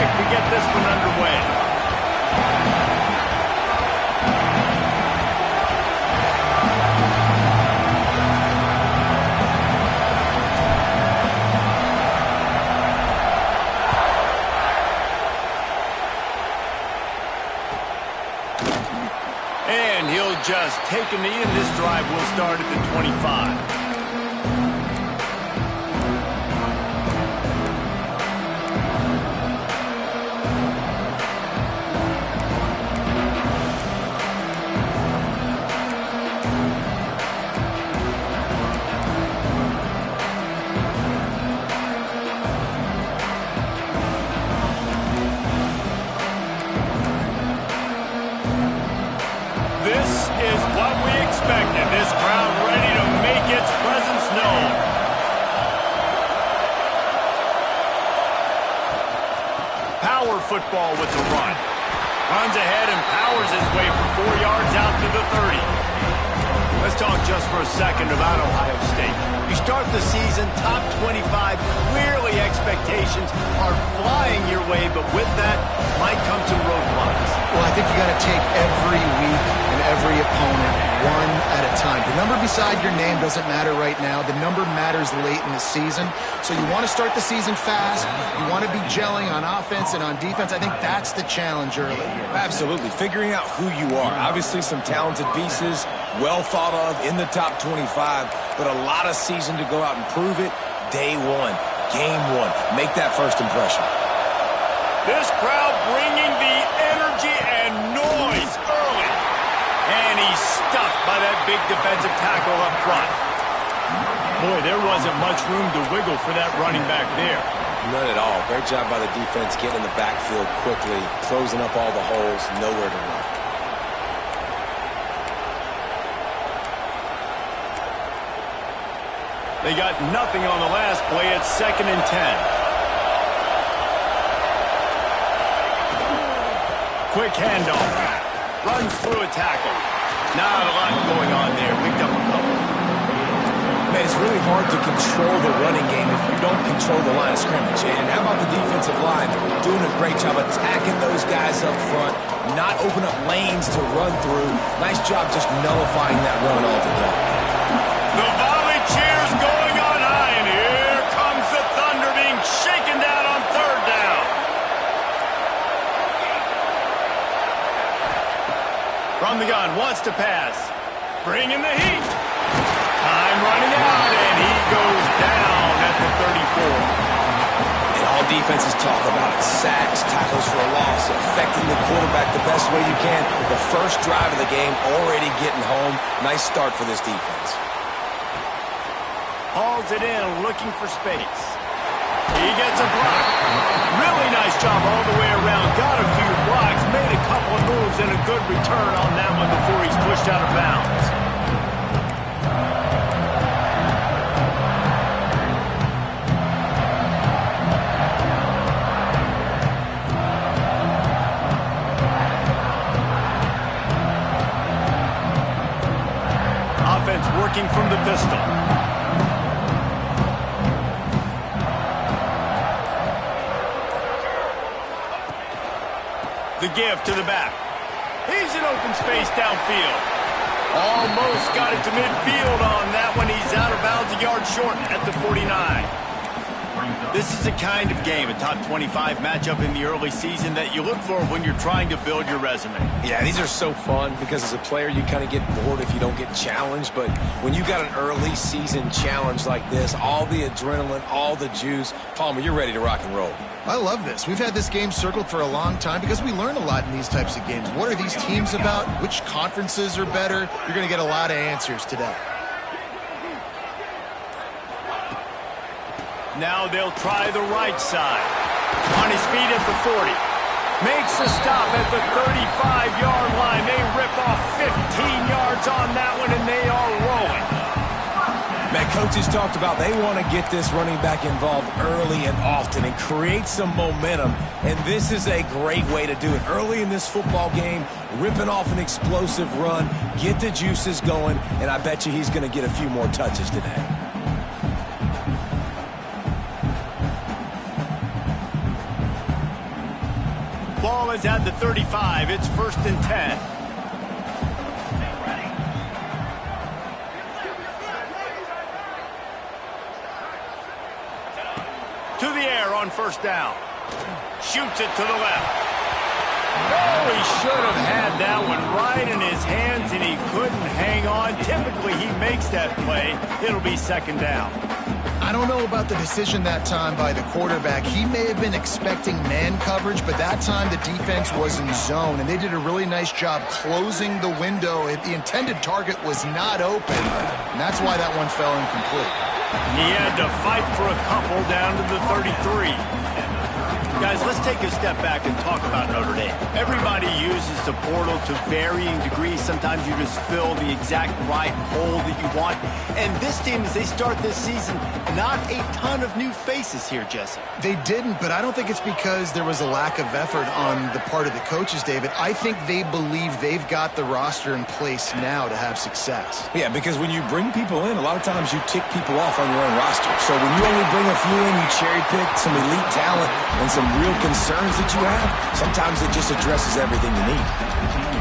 kick to get this one underway. And he'll just take a knee, and this drive will start at the 25. This crowd ready to make its presence known. Power football with the run. Runs ahead and powers his way for 4 yards out to the 30. Let's talk just for a second about Ohio State. You start the season top 25. Clearly expectations are flying your way, but with that might come some roadblocks. Well, I think you got to take every week and every opponent one at a time. The number beside your name doesn't matter right now. The number matters late in the season. So you want to start the season fast. You want to be gelling on offense and on defense. I think that's the challenge early here. Absolutely. Figuring out who you are. Obviously some talented pieces, well thought of in the top 25, but a lot of season to go out and prove it. Day one, game one. Make that first impression. This crowd bringing the energy and noise early. And he's stuffed by that big defensive tackle up front. Boy, there wasn't much room to wiggle for that running back there. None at all. Great job by the defense getting in the backfield quickly, closing up all the holes, nowhere to run. They got nothing on the last play. It's 2nd and 10. Quick handoff. Runs through a tackle. Not a lot going on there. Picked up a couple. Man, it's really hard to control the running game if you don't control the line of scrimmage. And how about the defensive line doing a great job attacking those guys up front, not open up lanes to run through. Nice job just nullifying that run altogether. The volley cheers going on high, and here comes the Thunder being shaken down on 3rd down. From the gun, wants to pass. Bring in the heat. Time running out, and he goes down at the 34. And all defenses talk about it. Sacks, tackles for a loss, affecting the quarterback the best way you can. The first drive of the game already getting home. Nice start for this defense. Hauls it in, looking for space. He gets a block. Really nice job all the way around. Got a few blocks, made a couple of moves, and a good return on that one before he's pushed out of bounds. Offense working from the pistol. The give to the back. He's in open space downfield. Almost got it to midfield on that one. He's out of bounds, a yard short at the 49. This is the kind of game, a top 25 matchup in the early season, that you look for when you're trying to build your resume. Yeah, these are so fun because as a player you kind of get bored if you don't get challenged, but when you got an early season challenge like this, all the adrenaline, all the juice, Palmer, you're ready to rock and roll. I love this. We've had this game circled for a long time because we learn a lot in these types of games. What are these teams about? Which conferences are better? You're going to get a lot of answers today. Now they'll try the right side. On his feet at the 40. Makes a stop at the 35-yard line. They rip off 15 yards on that one, and they are rolling. Man, coaches talked about they want to get this running back involved early and often and create some momentum, and this is a great way to do it. Early in this football game, ripping off an explosive run, get the juices going, and I bet you he's going to get a few more touches today. ball is at the 35. It's 1st and 10. To the air on 1st down. Shoots it to the left. Oh, he should have had that one right in his hands, and he couldn't hang on. Typically, he makes that play. It'll be 2nd down. I don't know about the decision that time by the quarterback. He may have been expecting man coverage, but that time the defense was in zone, and they did a really nice job closing the window. The intended target was not open, and that's why that one fell incomplete. He had to fight for a couple down to the 33. Guys, let's take a step back and talk about Notre Dame. Everybody uses the portal to varying degrees. Sometimes you just fill the exact right hole that you want. And this team, as they start this season, not a ton of new faces here, Jesse. They didn't, but I don't think it's because there was a lack of effort on the part of the coaches, David. I think they believe they've got the roster in place now to have success. Yeah, because when you bring people in, a lot of times you tick people off on your own roster. So when you only bring a few in, you cherry pick some elite talent and some real concerns that you have, sometimes it just addresses everything you need.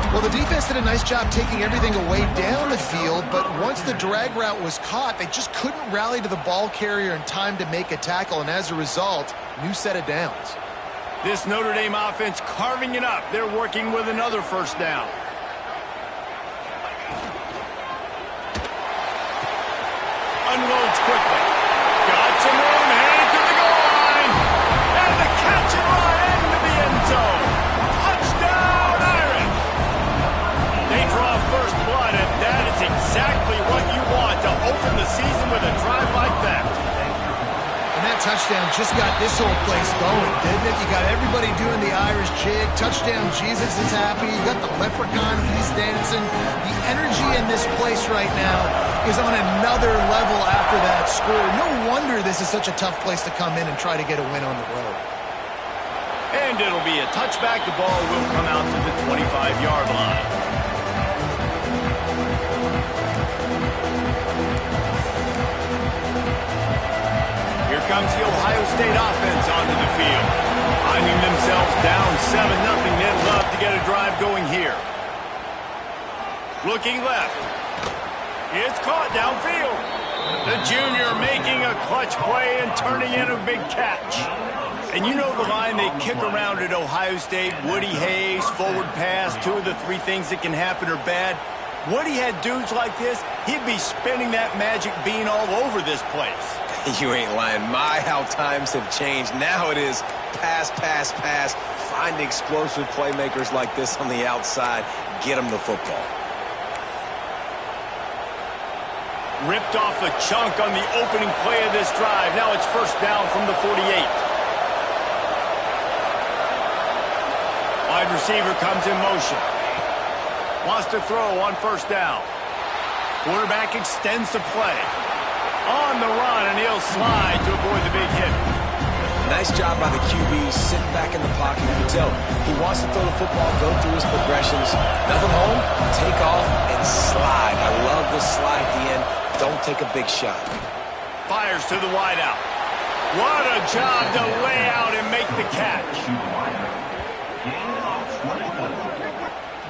Well, the defense did a nice job taking everything away down the field, but once the drag route was caught, they just couldn't rally to the ball carrier in time to make a tackle, and as a result, new set of downs. This Notre Dame offense carving it up. They're working with another 1st down. Unloads quickly. Got some room, headed to the goal line. And the catch and run into the end zone. Touchdown, Irish. They draw first blood, and that is exactly what you want to open the season with a drive like that. And that touchdown just got this whole place going, didn't it? You got everybody doing the Irish jig. Touchdown, Jesus is happy. You got the leprechaun, he's dancing. The energy in this place right now is on another level after that score. No wonder this is such a tough place to come in and try to get a win on the road. And it'll be a touchback. The ball will come out to the 25-yard line. Here comes the Ohio State offense onto the field. Finding themselves down 7-0. They'd love to get a drive going here. Looking left. It's caught downfield. The junior making a clutch play and turning in a big catch. And you know the line they kick around at Ohio State, Woody Hayes, forward pass, 2 of the 3 things that can happen are bad. Woody had dudes like this, he'd be spinning that magic bean all over this place. You ain't lying. My, how times have changed. Now it is pass, pass, pass. Find explosive playmakers like this on the outside. Get them the football. Ripped off a chunk on the opening play of this drive. Now it's 1st down from the 48. Wide receiver comes in motion. Wants to throw on 1st down. Quarterback extends the play. On the run, and he'll slide to avoid the big hit. Nice job by the QB, sitting back in the pocket. You can tell he wants to throw the football, go through his progressions. Nothing home, take off, and slide. I love the slide at the end. Don't take a big shot. Fires to the wideout. What a job to lay out and make the catch.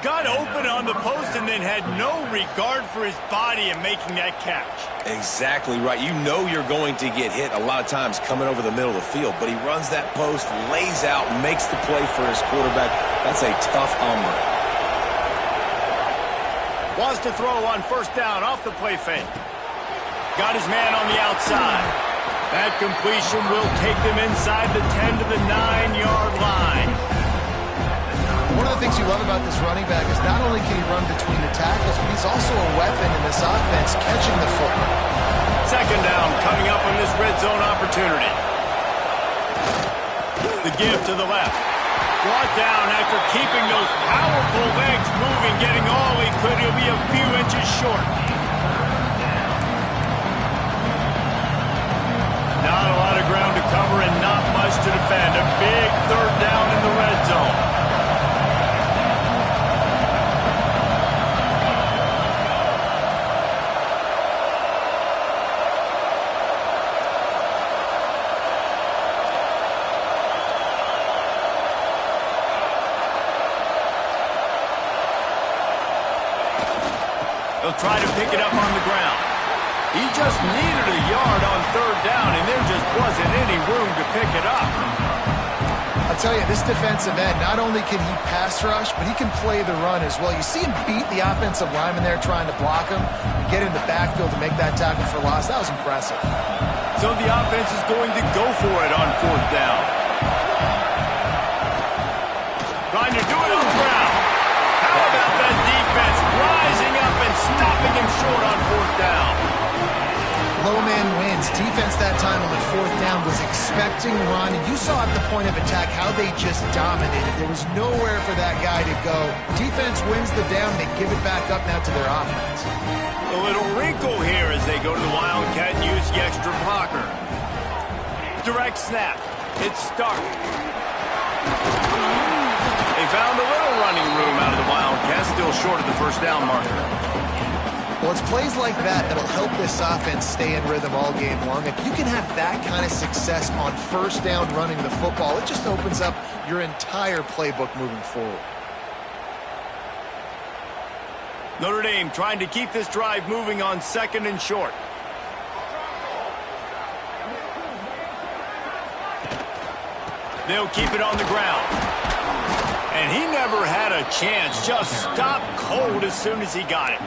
Got open on the post and then had no regard for his body in making that catch. Exactly right. You know you're going to get hit a lot of times coming over the middle of the field, but he runs that post, lays out, makes the play for his quarterback. That's a tough hombre. Wants to throw on 1st down off the play fake. Got his man on the outside. That completion will take them inside the 10 to the 9-yard line. One of the things you love about this running back is not only can he run between the tackles, but he's also a weapon in this offense, catching the football. 2nd down coming up on this red zone opportunity. The give to the left. Brought down after keeping those powerful legs moving, getting all he could. He'll be a few inches short. Not a lot of ground to cover and not much to defend. A big 3rd down in the red zone. They'll try to pick it up on the ground. He just needed a yard on third down, and there just wasn't any room to pick it up. I'll tell you, this defensive end, not only can he pass rush, but he can play the run as well. You see him beat the offensive lineman there trying to block him, get in the backfield to make that tackle for loss. That was impressive. So the offense is going to go for it on fourth down. Trying to do it on the ground. How about that defense rising up and stopping him short on fourth down? Low man wins. Defense that time on the fourth down was expecting run. And you saw at the point of attack how they just dominated. There was nowhere for that guy to go. Defense wins the down. They give it back up now to their offense. A little wrinkle here as they go to the Wildcat and use the extra blocker. Direct snap. It's start. They found a little running room out of the Wildcat, still short of the first down marker. Well, it's plays like that that'll help this offense stay in rhythm all game long. If you can have that kind of success on first down running the football, it just opens up your entire playbook moving forward. Notre Dame trying to keep this drive moving on second and short. They'll keep it on the ground. And he never had a chance. Just stopped cold as soon as he got it.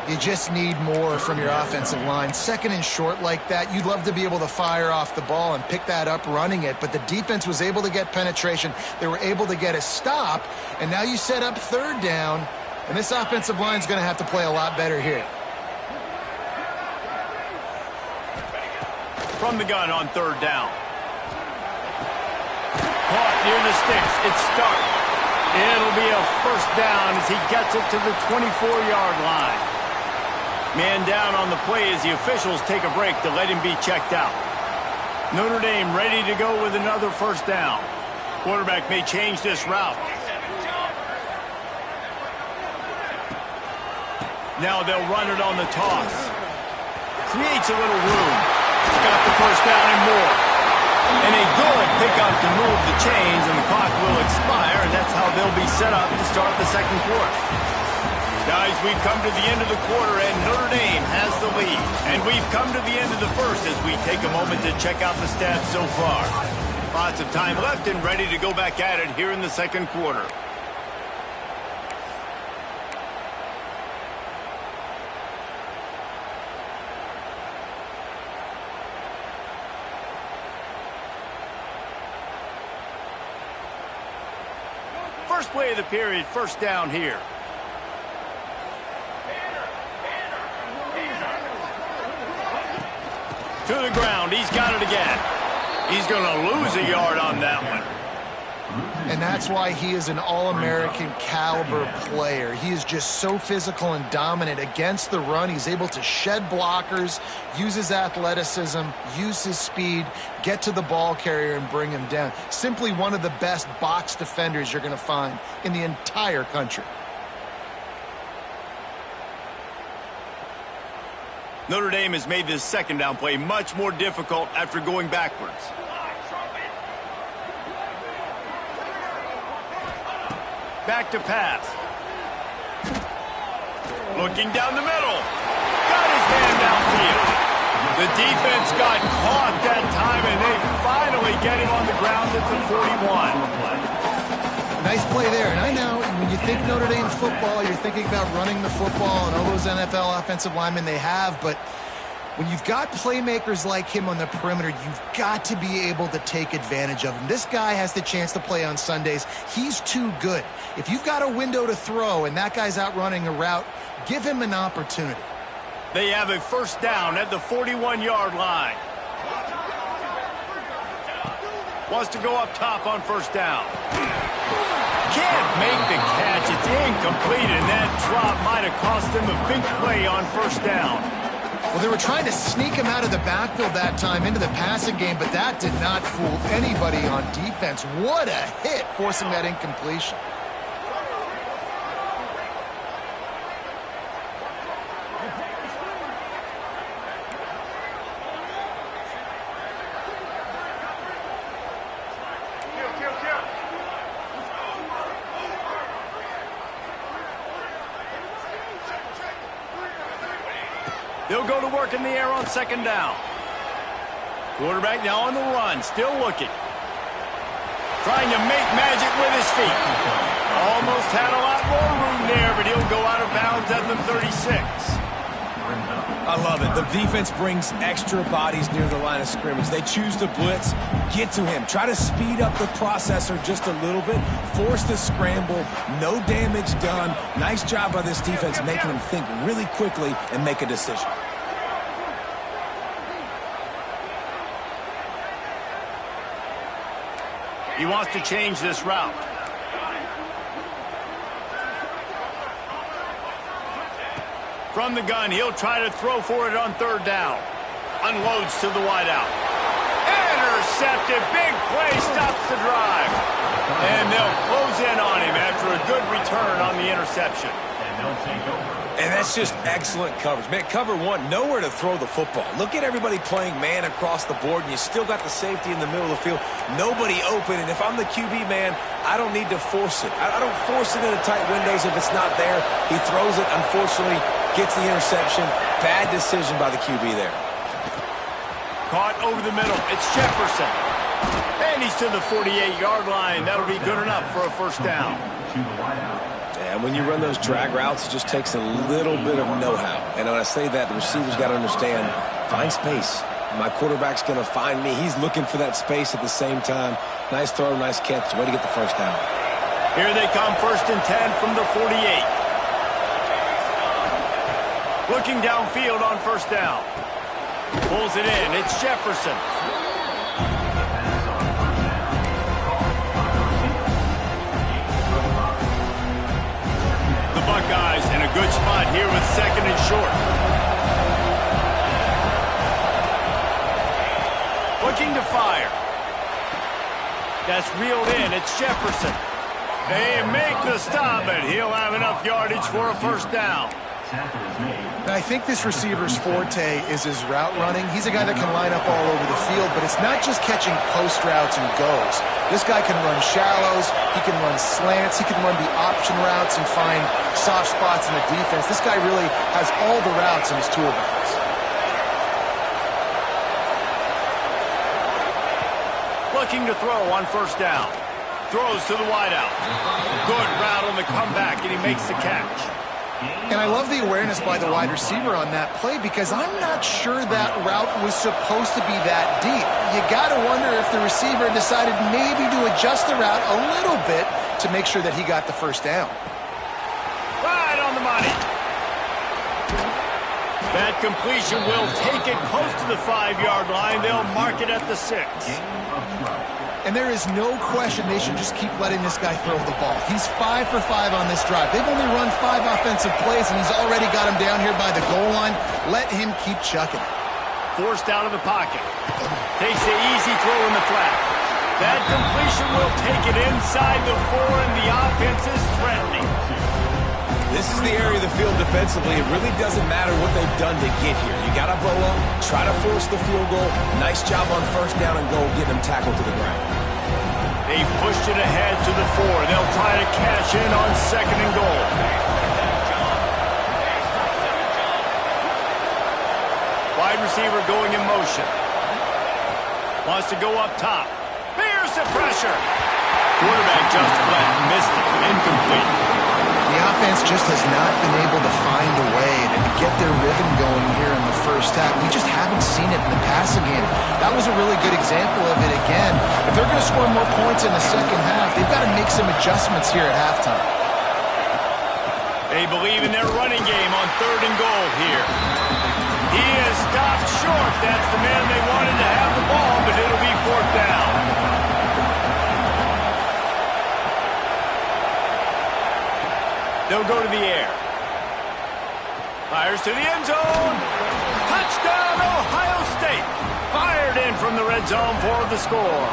You just need more from your offensive line. Second and short like that, you'd love to be able to fire off the ball and pick that up running it, but the defense was able to get penetration. They were able to get a stop, and now you set up third down, and this offensive line is going to have to play a lot better here. From the gun on third down. Caught near the sticks. It's start. It'll be a first down as he gets it to the 24-yard line. Man down on the play as the officials take a break to let him be checked out. Notre Dame ready to go with another first down. Quarterback may change this route. Now they'll run it on the toss. Creates a little room. Got the first down and more. And a good pickup to move the chains, and the clock will expire, and that's how they'll be set up to start the second quarter. Guys, we've come to the end of the quarter, and Notre Dame has the lead. And we've come to the end of the first as we take a moment to check out the stats so far. Lots of time left and ready to go back at it here in the second quarter. First play of the period, first down here. To the ground, he's got it again. He's going to lose a yard on that one. And that's why he is an All-American caliber player. He is just so physical and dominant against the run. He's able to shed blockers, use his athleticism, use his speed, get to the ball carrier and bring him down. Simply one of the best box defenders you're going to find in the entire country. Notre Dame has made this second down play much more difficult after going backwards. Back to pass. Looking down the middle. Got his man downfield. The defense got caught that time, and they finally get him on the ground at the 41. Nice play there. And I know when you think Notre Dame football, you're thinking about running the football and all those NFL offensive linemen they have, but when you've got playmakers like him on the perimeter, you've got to be able to take advantage of him. This guy has the chance to play on Sundays. He's too good. If you've got a window to throw and that guy's out running a route, give him an opportunity. They have a first down at the 41-yard line. Wants to go up top on first down. Can't make the catch. It's incomplete, and that drop might have cost him a big play on first down. Well, they were trying to sneak him out of the backfield that time into the passing game, but that did not fool anybody on defense. What a hit, forcing that incompletion. They'll go to work in the air on second down. Quarterback now on the run, still looking. Trying to make magic with his feet. Almost had a lot more room there, but he'll go out of bounds at the 36. I love it. The defense brings extra bodies near the line of scrimmage. They choose to blitz, get to him, try to speed up the processor just a little bit, force the scramble, no damage done. Nice job by this defense making him think really quickly and make a decision. He wants to change this route. From the gun, he'll try to throw for it on third down. Unloads to the wideout. Intercepted. Big play stops the drive. And they'll close in on him after a good return on the interception. And that's just excellent coverage. Man, cover one, nowhere to throw the football. Look at everybody playing man across the board, and you still got the safety in the middle of the field. Nobody open, and if I'm the QB, man, I don't need to force it. I don't force it into tight windows if it's not there. He throws it, unfortunately, gets the interception. Bad decision by the QB there. Caught over the middle. It's Jefferson. And he's to the 48-yard line. That'll be good enough for a first down. And when you run those drag routes, it just takes a little bit of know-how. And when I say that, the receiver's got to understand, find space. My quarterback's going to find me. He's looking for that space at the same time. Nice throw, nice catch. Way to get the first down. Here they come, 1st and 10 from the 48. Looking downfield on first down. Pulls it in. It's Jefferson. The Buckeyes in a good spot here with 2nd and short. Looking to fire. That's reeled in. It's Jefferson. They make the stop, and he'll have enough yardage for a first down. And I think this receiver's forte is his route running. He's a guy that can line up all over the field, but it's not just catching post routes and goes. This guy can run shallows, he can run slants, he can run the option routes and find soft spots in the defense. This guy really has all the routes in his toolbox. Looking to throw on first down. Throws to the wideout. Good route on the comeback, and he makes the catch. And I love the awareness by the wide receiver on that play because I'm not sure that route was supposed to be that deep. You got to wonder if the receiver decided maybe to adjust the route a little bit to make sure that he got the first down. Right on the money. That completion will take it close to the 5-yard line. They'll mark it at the 6. And there is no question they should just keep letting this guy throw the ball. He's 5 for 5 on this drive. They've only run 5 offensive plays, and he's already got him down here by the goal line. Let him keep chucking it. Forced out of the pocket. Takes the easy throw in the flat. That completion will take it inside the 4, and the offense is threatening. This is the area of the field defensively. It really doesn't matter what they've done to get here. You got to bow up, try to force the field goal. Nice job on first down and goal, getting them tackled to the ground. They've pushed it ahead to the 4. They'll try to cash in on 2nd and goal. Wide receiver going in motion. Wants to go up top. Here's the pressure. Quarterback just flat, missed it, incomplete. The offense just has not been able to find a way to get their rhythm going here in the first half. We just haven't seen it in the passing game. That was a really good example of it again. If they're going to score more points in the second half, they've got to make some adjustments here at halftime. They believe in their running game on 3rd and goal here. He is stopped short. That's the man they wanted to have the ball, but it'll be 4th down. They'll go to the air. Fires to the end zone. Touchdown, Ohio State. Fired in from the red zone for the score.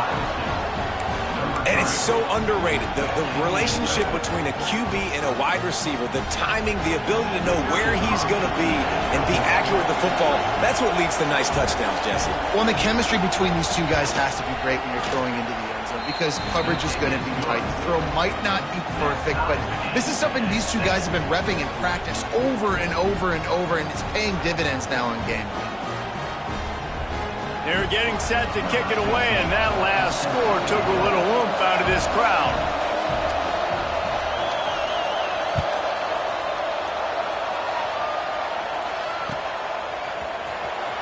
And it's so underrated. The relationship between a QB and a wide receiver, the timing, the ability to know where he's going to be and be accurate with the football, that's what leads to nice touchdowns, Jesse. Well, and the chemistry between these two guys has to be great when you're throwing into the end of because coverage is going to be tight. The throw might not be perfect, but this is something these two guys have been repping in practice over and over and over, and it's paying dividends now in game. They're getting set to kick it away, and that last score took a little oomph out of this crowd.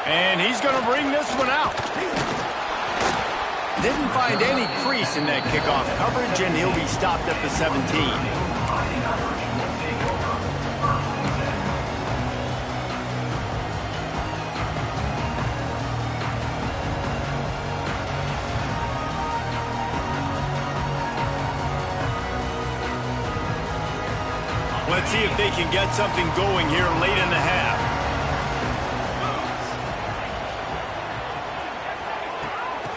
And he's going to bring this one out. Didn't find any crease in that kickoff coverage, and he'll be stopped at the 17. Let's see if they can get something going here late in the half.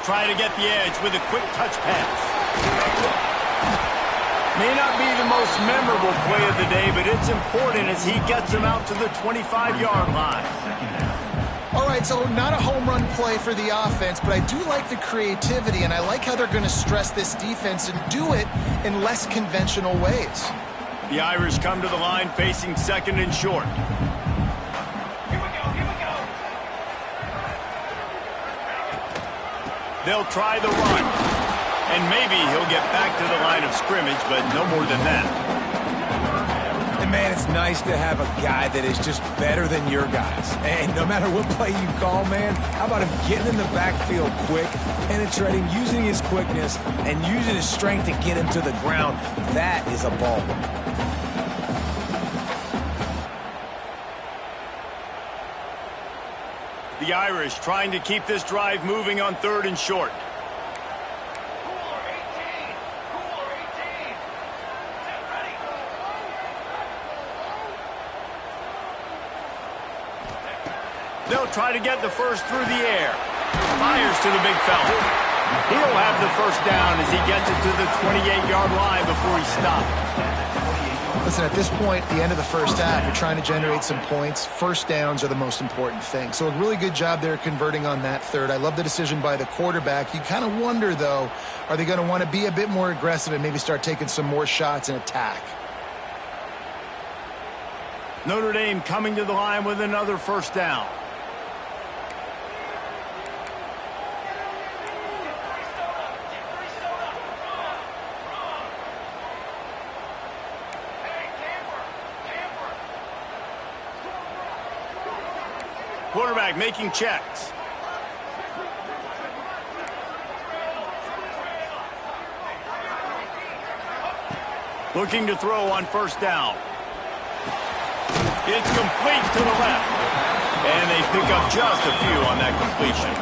Try to get the edge with a quick touch pass. May not be the most memorable play of the day, but it's important as he gets him out to the 25-yard line. All right, so not a home run play for the offense, but I do like the creativity, and I like how they're going to stress this defense and do it in less conventional ways. The Irish come to the line facing second and short. They'll try the run, and maybe he'll get back to the line of scrimmage, but no more than that. And man, it's nice to have a guy that is just better than your guys. And no matter what play you call, man, how about him getting in the backfield quick, penetrating, using his quickness, and using his strength to get him to the ground. That is a ball. The Irish trying to keep this drive moving on third and short. They'll try to get the first through the air. Fires to the big fella. He'll have the first down as he gets it to the 28-yard line before he's stopped. Listen, at this point, the end of the first half, you're trying to generate some points. First downs are the most important thing. So a really good job there converting on that third. I love the decision by the quarterback. You kind of wonder, though, are they going to want to be a bit more aggressive and maybe start taking some more shots and attack? Notre Dame coming to the line with another first down. Quarterback making checks. Looking to throw on first down. It's complete to the left. And they pick up just a few on that completion.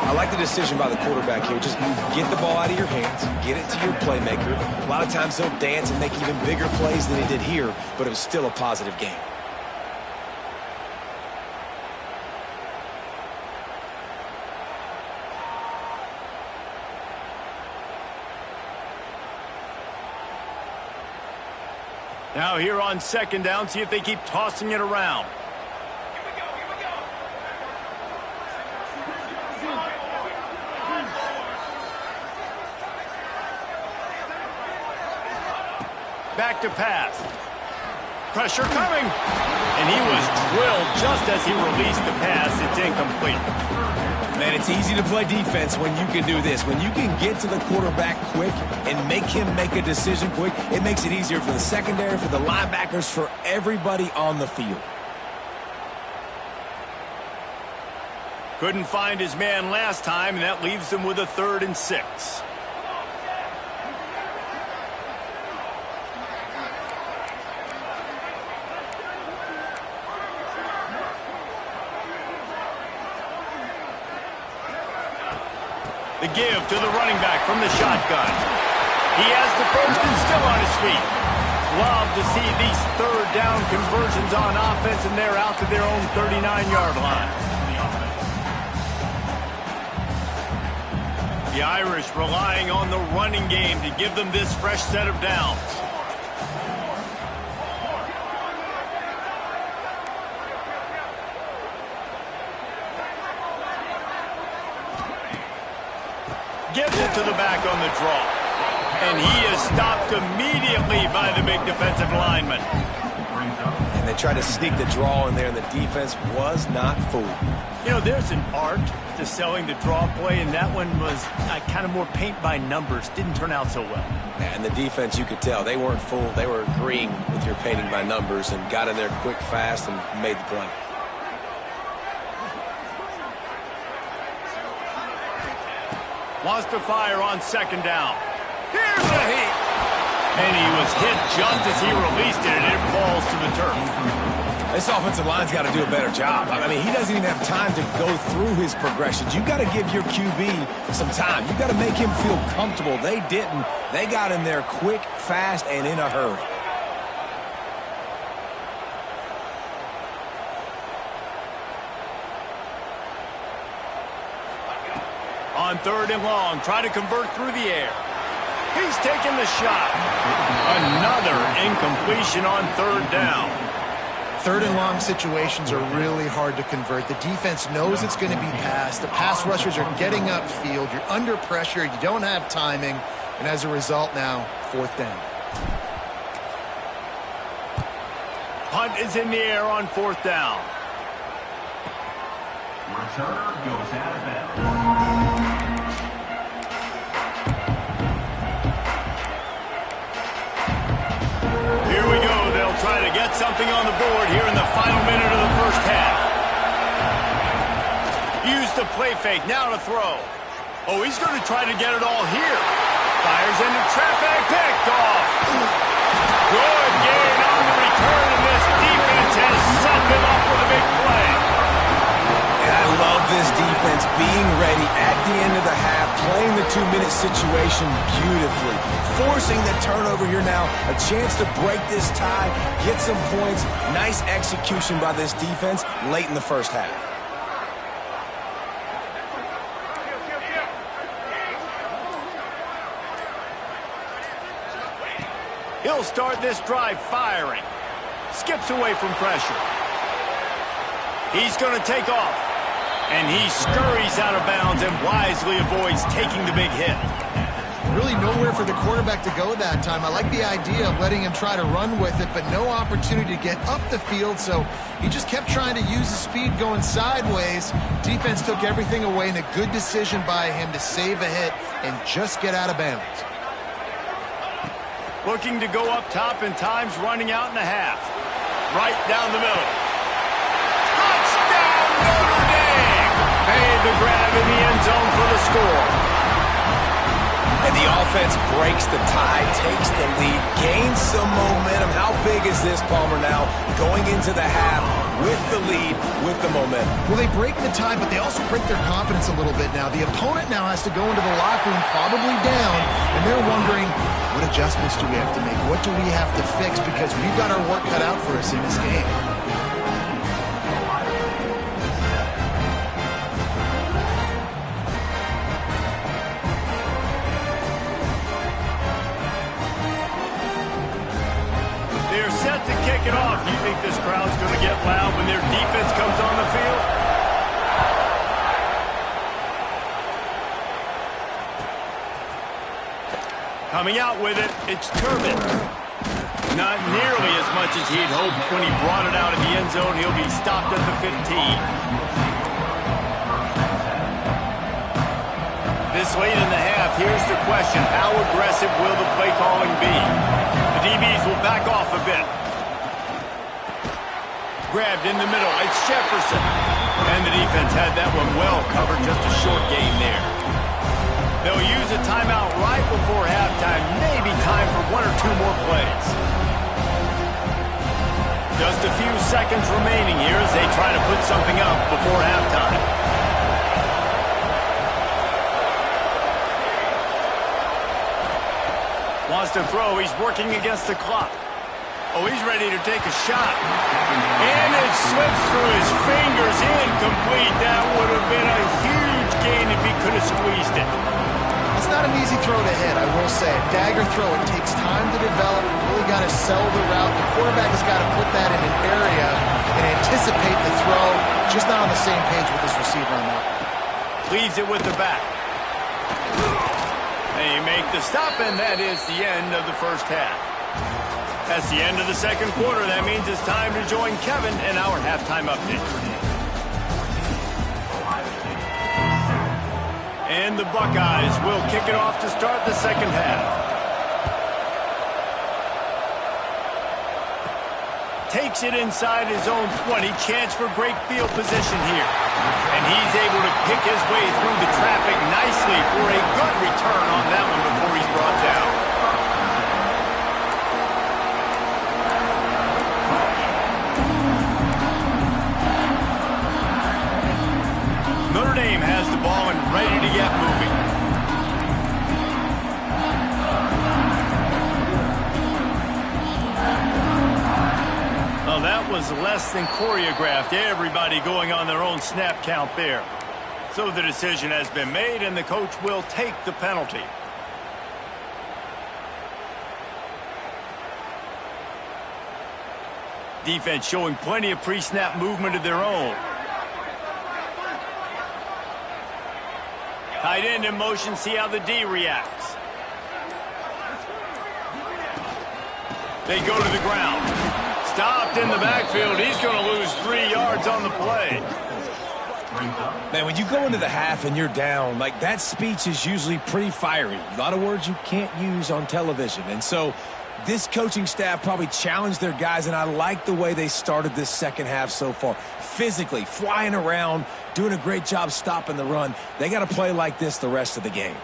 I like the decision by the quarterback here. Just get the ball out of your hands, get it to your playmaker. A lot of times he'll dance and make even bigger plays than he did here, but it was still a positive game. Now here on second down, see if they keep tossing it around. Back to pass. Pressure coming. And he was drilled just as he released the pass. It's incomplete. Man, it's easy to play defense when you can do this. When you can get to the quarterback quick and make him make a decision quick, it makes it easier for the secondary, for the linebackers, for everybody on the field. Couldn't find his man last time, and that leaves him with a 3rd and 6. The give to the running back from the shotgun. He has the first and still on his feet. Love to see these 3rd down conversions on offense, and they're out to their own 39-yard line. The Irish relying on the running game to give them this fresh set of downs. Gives it to the back on the draw. And he is stopped immediately by the big defensive lineman. And they tried to sneak the draw in there, and the defense was not fooled. You know, there's an art to selling the draw play, and that one was kind of more paint by numbers. Didn't turn out so well. And the defense, you could tell, they weren't fooled. They were agreeing with your painting by numbers and got in there quick, fast, and made the play. Wants to fire on second down. Here's the heat. And he was hit just as he released it, and it falls to the turf. This offensive line's got to do a better job. I mean, he doesn't even have time to go through his progressions. You got to give your QB some time. You got to make him feel comfortable. They didn't. They got in there quick, fast, and in a hurry. On third and long, try to convert through the air. He's taking the shot. Another incompletion on third down. Third and long situations are really hard to convert. The defense knows it's going to be passed. The pass rushers are getting upfield. You're under pressure. You don't have timing. And as a result now, fourth down. Punt is in the air on fourth down. Returner goes out of bounds. Here we go. They'll try to get something on the board here in the final minute of the first half. Use the play fake. Now to throw. Oh, he's going to try to get it all here. Fires into traffic. Picked off. Good gain on the return, and this defense has set them up with a big play. And I love this defense being ready at the end of the half, playing the 2-minute situation beautifully, forcing the turnover here now, a chance to break this tie, get some points. Nice execution by this defense late in the first half. He'll start this drive firing. Skips away from pressure. He's going to take off. And he scurries out of bounds and wisely avoids taking the big hit. Really nowhere for the quarterback to go that time. I like the idea of letting him try to run with it, but no opportunity to get up the field, so he just kept trying to use the speed going sideways. Defense took everything away, and a good decision by him to save a hit and just get out of bounds. Looking to go up top in times, running out in a half. Right down the middle. Touchdown, Notre Dame! Made the grab in the end zone for the score. And the offense breaks the tie, takes the lead, gains some momentum. How big is this, Palmer, now going into the half with the lead, with the momentum? Well, they break the tie, but they also break their confidence a little bit now. The opponent now has to go into the locker room probably down, and they're wondering, what adjustments do we have to make? What do we have to fix? Because we've got our work cut out for us in this game. They're set to kick it off. Do you think this crowd's going to get loud when their defense comes on the field? Coming out with it, it's Turbin. Not nearly as much as he'd hoped when he brought it out of the end zone. He'll be stopped at the 15. This late in the half, here's the question. How aggressive will the play calling be? The DBs will back off a bit. Grabbed in the middle. It's Jefferson. And the defense had that one well covered. Just a short gain there. They'll use a timeout right before halftime. Maybe time for one or two more plays. Just a few seconds remaining here as they try to put something up before halftime. Wants to throw. He's working against the clock. Oh, he's ready to take a shot. And it slips through his fingers. Incomplete. That would have been a huge gain if he could have squeezed it. It's not an easy throw to hit, I will say. A dagger throw, it takes time to develop. You really got to sell the route. The quarterback has got to put that in an area and anticipate the throw. Just not on the same page with his receiver on that. Leaves it with the back. They make the stop, and that is the end of the first half. That's the end of the second quarter. That means it's time to join Kevin in our halftime update. And the Buckeyes will kick it off to start the second half. Takes it inside his own 20. Chance for great field position here. And he's able to pick his way through the traffic nicely for a good return on that one before he's brought down. Notre Dame has the ball and ready to get moving. Well, that was less than choreographed. Everybody going on their own snap count there. So the decision has been made, and the coach will take the penalty. Defense showing plenty of pre-snap movement of their own. Tight end in motion, see how the D reacts. They go to the ground. Stopped in the backfield. He's going to lose 3 yards on the play. Man, when you go into the half and you're down, like that speech is usually pretty fiery. A lot of words you can't use on television. And so this coaching staff probably challenged their guys, and I like the way they started this second half so far. Physically, flying around, doing a great job stopping the run. They got to play like this the rest of the game.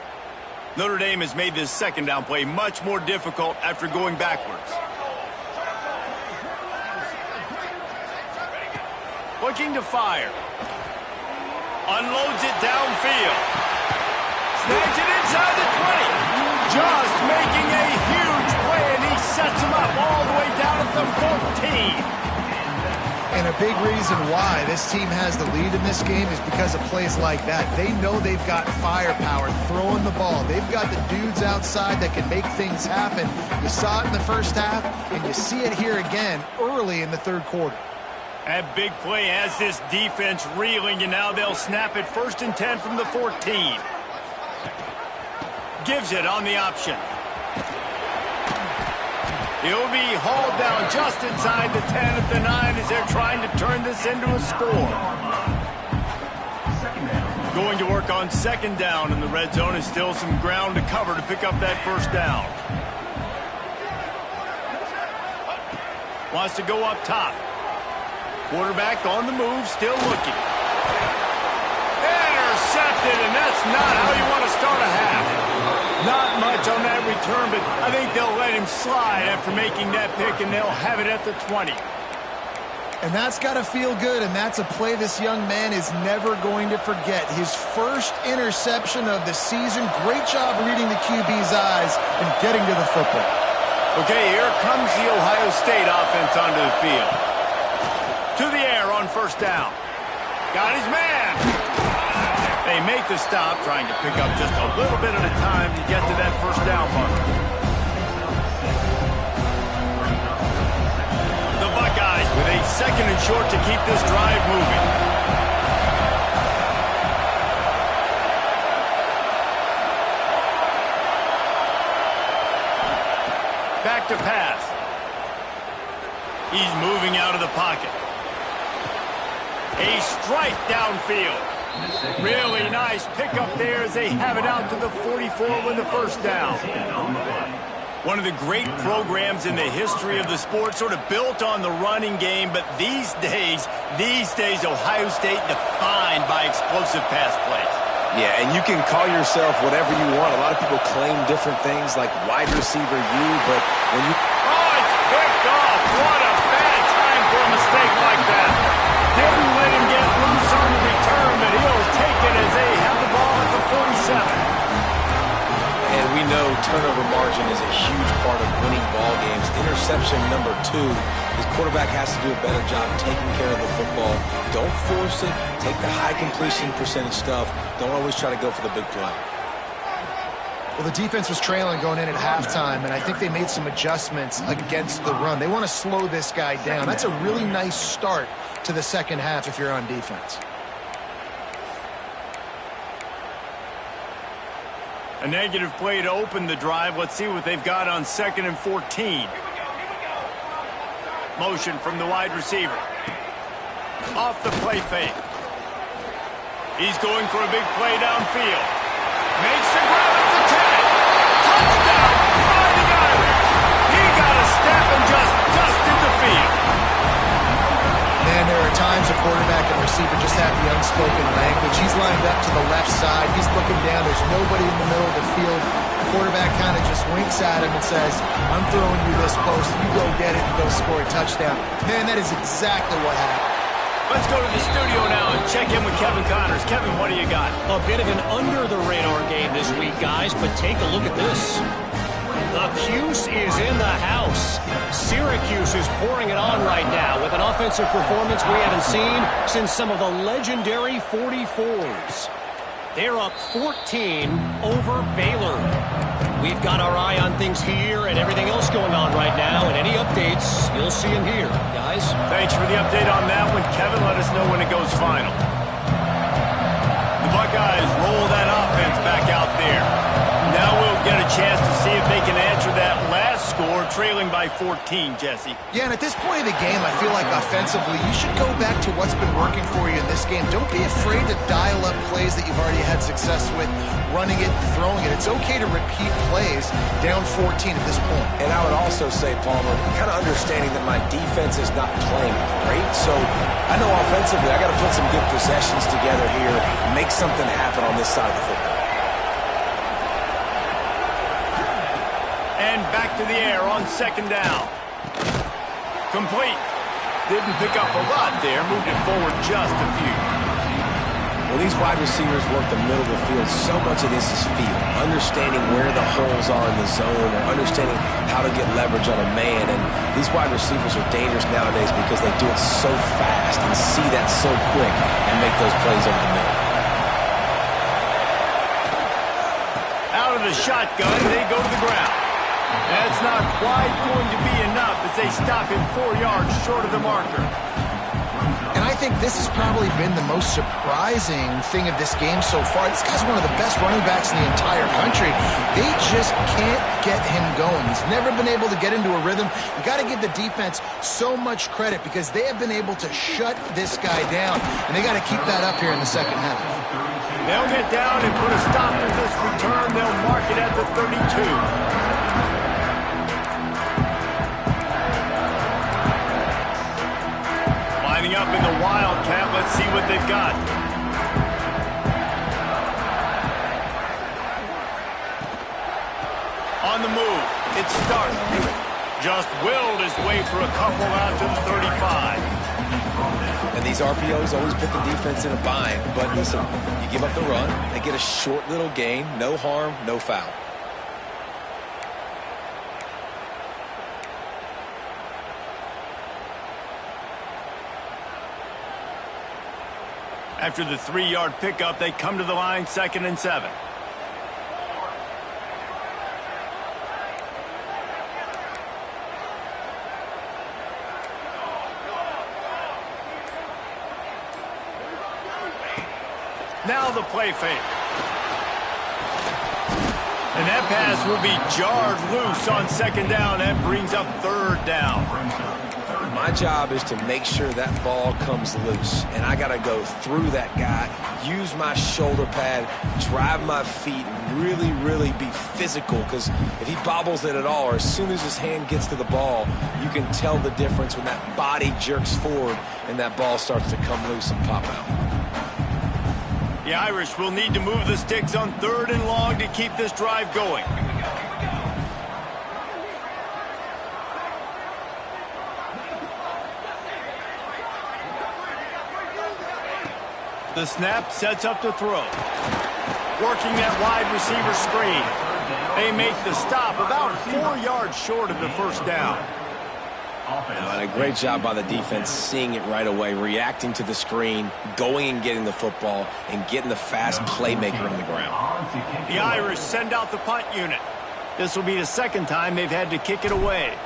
Notre Dame has made this second down play much more difficult after going backwards. Looking to fire. Unloads it downfield. Snags it inside the 20. Just making a huge play, and he sets him up all the way down at the 14. And a big reason why this team has the lead in this game is because of plays like that. They know they've got firepower throwing the ball. They've got the dudes outside that can make things happen. You saw it in the first half, and you see it here again early in the third quarter. That big play has this defense reeling, and now they'll snap it 1st and 10 from the 14. Gives it on the option. He'll be hauled down just inside the 10 at the 9 as they're trying to turn this into a score. Going to work on second down, and the red zone is still some ground to cover to pick up that first down. Wants to go up top. Quarterback on the move, still looking. Intercepted, and that's not how you want to start a half. Not much on that return, but I think they'll let him slide after making that pick, and they'll have it at the 20. And that's got to feel good, and that's a play this young man is never going to forget. His first interception of the season. Great job reading the QB's eyes and getting to the football. Okay, here comes the Ohio State offense onto the field. To the air on first down. Got his man. They make the stop, trying to pick up just a little bit at a time to get to that first down mark. The Buckeyes with a 2nd and short to keep this drive moving. Back to pass. He's moving out of the pocket. A strike downfield. Really nice pickup there as they have it out to the 44 with the first down. One of the great programs in the history of the sport, sort of built on the running game, but these days, Ohio State defined by explosive pass plays. Yeah, and you can call yourself whatever you want. A lot of people claim different things like wide receiver U, but when you... Oh, it's picked off. What a bad time for a mistake like that. Didn't let him get loose on the return, but he'll take it as they have the ball at the 47. And we know turnover margin is a huge part of winning ball games. Interception number 2. His quarterback has to do a better job taking care of the football. Don't force it. Take the high completion percentage stuff. Don't always try to go for the big play. Well, the defense was trailing going in at halftime, and I think they made some adjustments against the run. They want to slow this guy down. That's a really nice start to the second half if you're on defense. A negative play to open the drive. Let's see what they've got on 2nd and 14. Motion from the wide receiver. Off the play fake. He's going for a big play downfield. Makes the grab at the 10. Touchdown, Fighting Irish. He got a step and just dusted the field. Man, there are times a quarterback and receiver just have the unspoken language. He's lined up to the left side. He's looking down. There's nobody in the middle of the field. The quarterback kind of just winks at him and says, I'm throwing you this post. You go get it and go score a touchdown. Man, that is exactly what happened. Let's go to the studio now and check in with Kevin Connors. Kevin, what do you got? A bit of an under-the-radar game this week, guys, but take a look at this. The Cuse is in the house. Syracuse is pouring it on right now with an offensive performance we haven't seen since some of the legendary 44s. They're up 14 over Baylor. We've got our eye on things here and everything else going on right now, and any updates, you'll see them here, guys. Thanks for the update on that one, Kevin. Let us know when it goes final. The Buckeyes roll that offense back out there. Now we'll get a chance to see if they can answer that last score, trailing by 14, Jesse. Yeah, and at this point of the game, I feel like offensively, you should go back to what's been working for you in this game. Don't be afraid to dial up plays that you've already had success with, running it, throwing it. It's okay to repeat plays down 14 at this point. And I would also say, Palmer, kind of understanding that my defense is not playing great, so I know offensively I got to put some good possessions together here, make something happen on this side of the football. And back to the air on 2nd down. Complete. Didn't pick up a lot there. Moved it forward just a few. When these wide receivers work the middle of the field, so much of this is feel. Understanding where the holes are in the zone or understanding how to get leverage on a man. And these wide receivers are dangerous nowadays because they do it so fast and see that so quick and make those plays over the middle. Out of the shotgun, they go to the ground. That's not quite going to be enough as they stop him 4 yards short of the marker. And I think this has probably been the most surprising thing of this game so far. This guy's one of the best running backs in the entire country. They just can't get him going. He's never been able to get into a rhythm. You got to give the defense so much credit because they have been able to shut this guy down, and they got to keep that up here in the second half. They'll get down and put a stop to this return. They'll mark it at the 32. Up in the Wildcat. Let's see what they've got. On the move. It starts. Just willed his way for a couple out to the 35. And these RPOs always put the defense in a bind. But listen, you give up the run, they get a short little gain, no harm, no foul. After the 3-yard pickup, they come to the line 2nd and 7. Now the play fake. And that pass will be jarred loose on 2nd down. That brings up 3rd down. My job is to make sure that ball comes loose, and I got to go through that guy, use my shoulder pad, drive my feet, really, really be physical, because if he bobbles it at all, or as soon as his hand gets to the ball, you can tell the difference when that body jerks forward and that ball starts to come loose and pop out. The Irish will need to move the sticks on 3rd and long to keep this drive going. The snap sets up to throw. Working that wide receiver screen. They make the stop about 4 yards short of the 1st down. And a great job by the defense seeing it right away, reacting to the screen, going and getting the football, and getting the fast playmaker on the ground. The Irish send out the punt unit. This will be the 2nd time they've had to kick it away.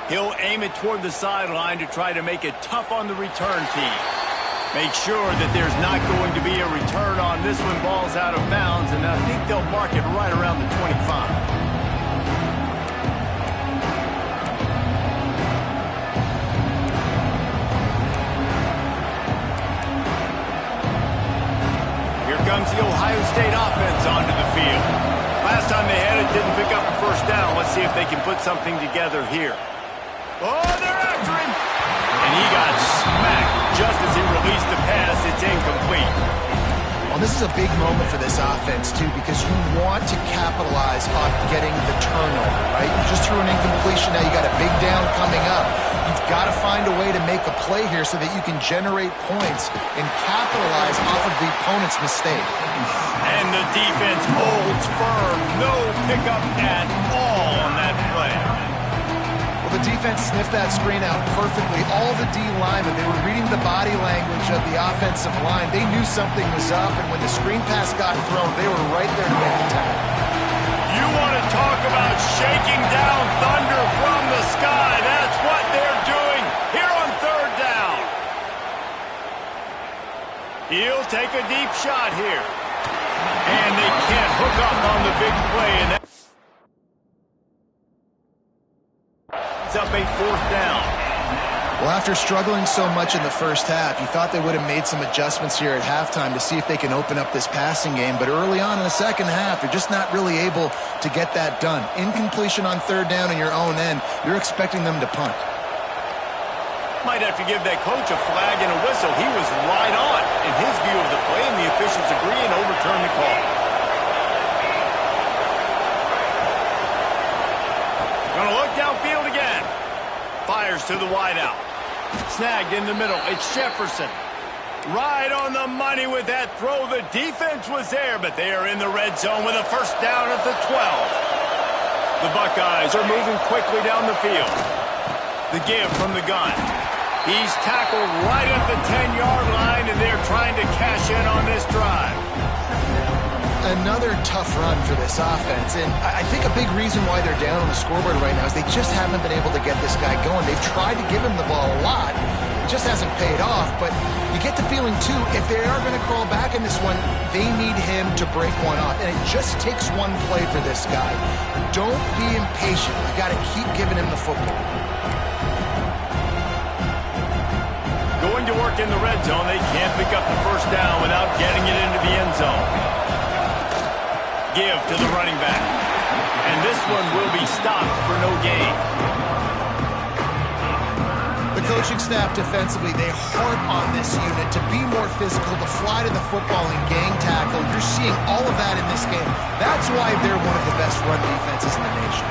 He'll aim it toward the sideline to try to make it tough on the return team. Make sure that there's not going to be a return on this one. Ball's out of bounds, and I think they'll mark it right around the 25. Here comes the Ohio State offense onto the field. Last time they had it, didn't pick up a first down. Let's see if they can put something together here. Oh, they're after him! And he got smacked just as he released the pass. It's incomplete. Well, this is a big moment for this offense, too, because you want to capitalize on getting the turnover, right? You just threw an incompletion. Now you got a big down coming up. You've got to find a way to make a play here so that you can generate points and capitalize off of the opponent's mistake. And the defense holds firm. No pickup at all on that play. The defense sniffed that screen out perfectly. All the D linemen, they were reading the body language of the offensive line. They knew something was up, and when the screen pass got thrown, they were right there to make the tackle. You want to talk about shaking down thunder from the sky. That's what they're doing here on third down. He'll take a deep shot here. And they can't hook up on the big play. And it's up a fourth down. Well, after struggling so much in the first half, you thought they would have made some adjustments here at halftime to see if they can open up this passing game. But early on in the second half, they're just not really able to get that done. Incompletion on third down in your own end, you're expecting them to punt. Might have to give that coach a flag and a whistle. He was right on in his view of the play, and the officials agree and overturn the call. Gonna look downfield again. Fires to the wideout. Snagged in the middle. It's Jefferson. Right on the money with that throw. The defense was there, but they are in the red zone with a first down at the 12. The Buckeyes are moving quickly down the field. The give from the gun. He's tackled right at the 10-yard line, and they're trying to cash in on this drive. Another tough run for this offense, and I think a big reason why they're down on the scoreboard right now is they just haven't been able to get this guy going. They've tried to give him the ball a lot. It just hasn't paid off, but you get the feeling, too, if they are going to crawl back in this one, they need him to break one off, and it just takes one play for this guy. Don't be impatient. You got to keep giving him the football. Going to work in the red zone, they can't pick up the first down without getting it into the end zone. Give to the running back. And this one will be stopped for no gain. The coaching staff defensively, they harp on this unit to be more physical, to fly to the football and gang tackle. You're seeing all of that in this game. That's why they're one of the best run defenses in the nation.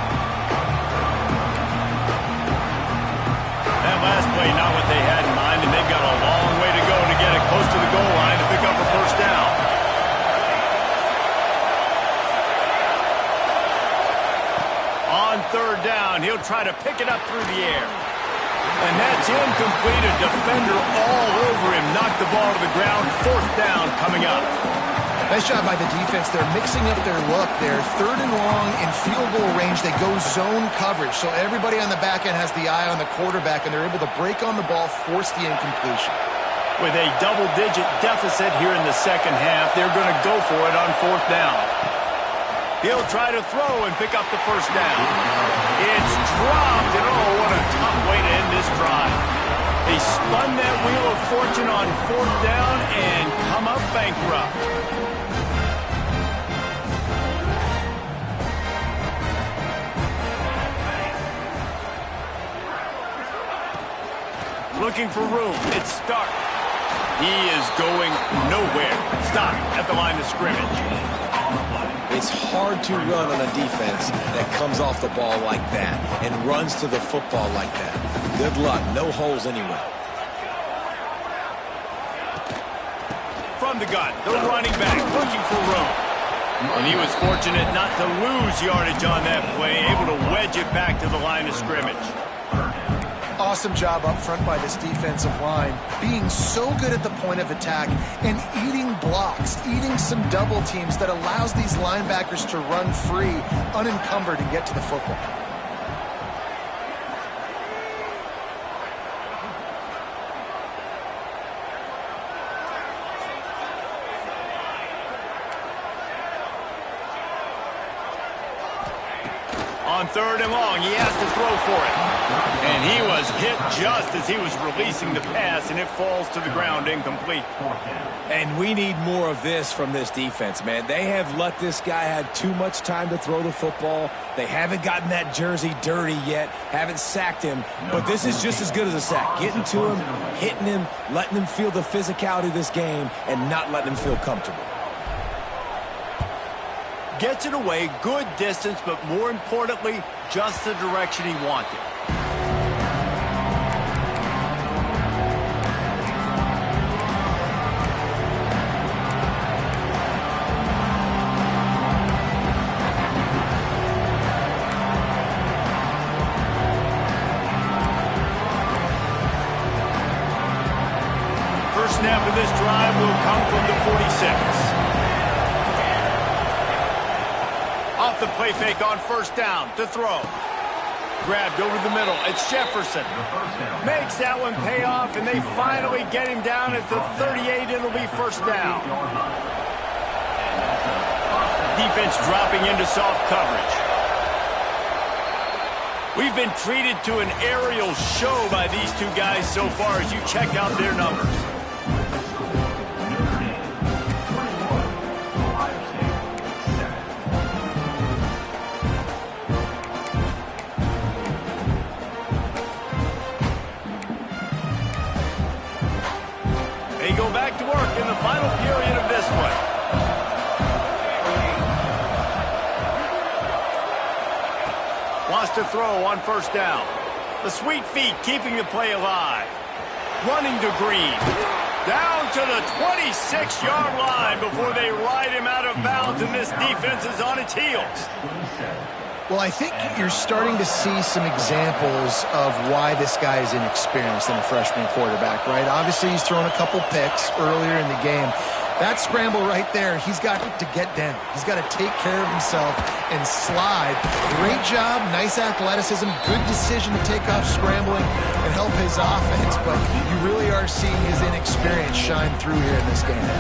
That last play, not what they had in mind, and they've got a long way to go to get it close to the goal line to pick up a first down. On third down, he'll try to pick it up through the air. And that's incomplete. A defender all over him. Knocked the ball to the ground. Fourth down coming up. Nice job by the defense. They're mixing up their look. They're third and long in field goal range. They go zone coverage. So everybody on the back end has the eye on the quarterback, and they're able to break on the ball, force the incompletion. With a double-digit deficit here in the second half, they're going to go for it on fourth down. He'll try to throw and pick up the first down. It's dropped, and oh, what a tough way to end this drive. They spun that wheel of fortune on fourth down and come up bankrupt. Looking for room. It's Stark. He is going nowhere. Stop at the line of scrimmage. It's hard to run on a defense that comes off the ball like that and runs to the football like that. Good luck. No holes anywhere. From the gun, the running back looking for room. And he was fortunate not to lose yardage on that play, able to wedge it back to the line of scrimmage. Awesome job up front by this defensive line, being so good at the point of attack and eating blocks, eating some double teams that allows these linebackers to run free, unencumbered, and get to the football. On 3rd and long, he has to throw for it. And he was hit just as he was releasing the pass, and it falls to the ground incomplete. And we need more of this from this defense, man. They have let this guy have too much time to throw the football. They haven't gotten that jersey dirty yet, haven't sacked him. But this is just as good as a sack. Getting to him, hitting him, letting him feel the physicality of this game, and not letting him feel comfortable. Gets it away, good distance, but more importantly, just the direction he wanted. First snap of this drive will come from the 46. Off the play fake on 1st down to throw. Grabbed over the middle. It's Jefferson. Makes that one pay off, and they finally get him down at the 38. It'll be 1st down. Defense dropping into soft coverage. We've been treated to an aerial show by these two guys so far as you check out their numbers. They go back to work in the final period of this one. Wants to throw on 1st down. The sweet feet keeping the play alive. Running to Green. Down to the 26-yard line before they ride him out of bounds, and this defense is on its heels. Well, I think you're starting to see some examples of why this guy is inexperienced in a freshman quarterback, right? Obviously, he's thrown a couple picks earlier in the game. That scramble right there, he's got to get down. He's got to take care of himself and slide. Great job, nice athleticism, good decision to take off scrambling and help his offense, but you really are seeing his inexperience shine through here in this game.